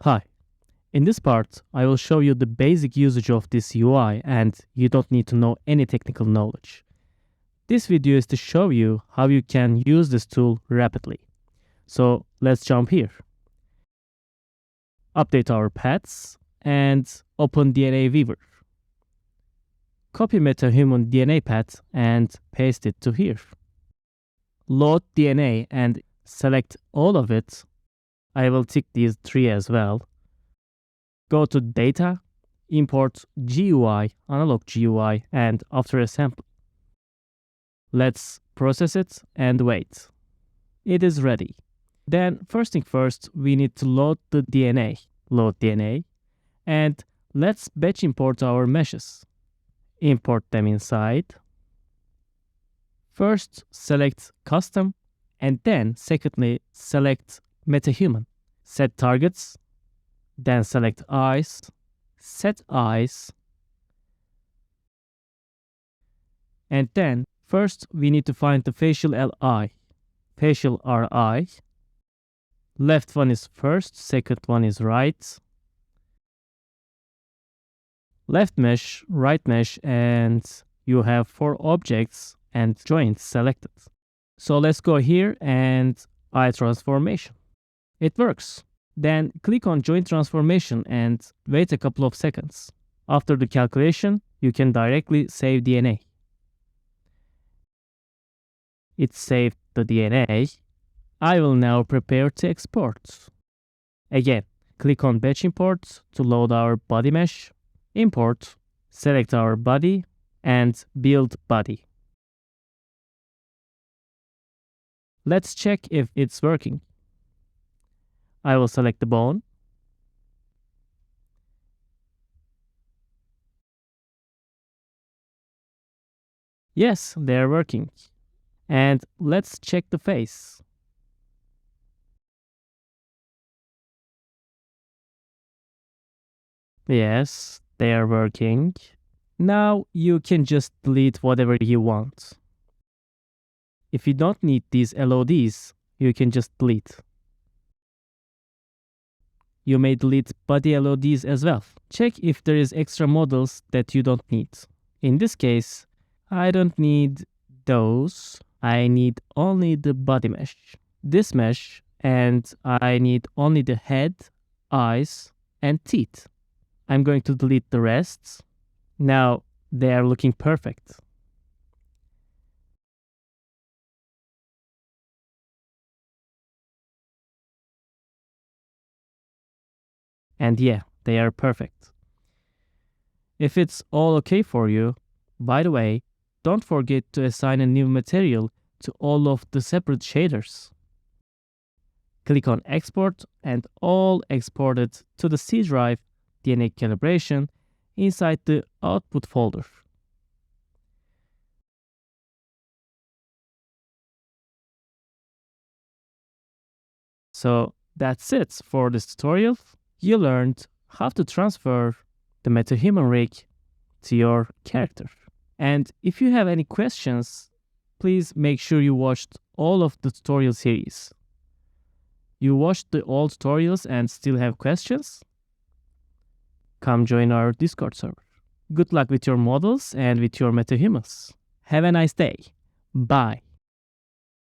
Hi, in this part, I will show you the basic usage of this UI and you don't need to know any technical knowledge. This video is to show you how you can use this tool rapidly. So let's jump here. Update our paths and open DNA Viewer. Copy Metahuman DNA path and paste it to here. Load DNA and select all of it. I will tick these three as well. Go to Data, import GUI, analog GUI, and After Assembly. Let's process it and wait. It is ready. Then first thing first, we need to load the DNA. Load DNA. And let's batch import our meshes. Import them inside. First select Custom, and then secondly select Metahuman. Set targets. Then select eyes, set eyes, and then first we need to find the facial LI, facial RI. Left one is first, second one is right. Left mesh, right mesh, and you have 4 objects and joints selected. So let's go here and eye transformation. It works. Then click on Joint Transformation and wait a couple of seconds. After the calculation, you can directly save DNA. It saved the DNA. I will now prepare to export. Again, click on Batch Import to load our body mesh. Import, select our body and build body. Let's check if it's working. I will select the bone. Yes, they are working. And let's check the face. Yes, they are working. Now you can just delete whatever you want. If you don't need these LODs, you can just delete. You may delete body LODs as well. Check if there is extra models that you don't need. In this case, I don't need those. I need only the body mesh. This mesh, and I need only the head, eyes, and teeth. I'm going to delete the rest. Now they are looking perfect. And yeah, they are perfect. If it's all okay for you, by the way, don't forget to assign a new material to all of the separate shaders. Click on Export and all exported to the C drive DNA calibration inside the output folder. So that's it for this tutorial. You learned how to transfer the Metahuman rig to your character. And if you have any questions, please make sure you watched all of the tutorial series. You watched the old tutorials and still have questions? Come join our Discord server. Good luck with your models and with your metahumans. Have a nice day. Bye.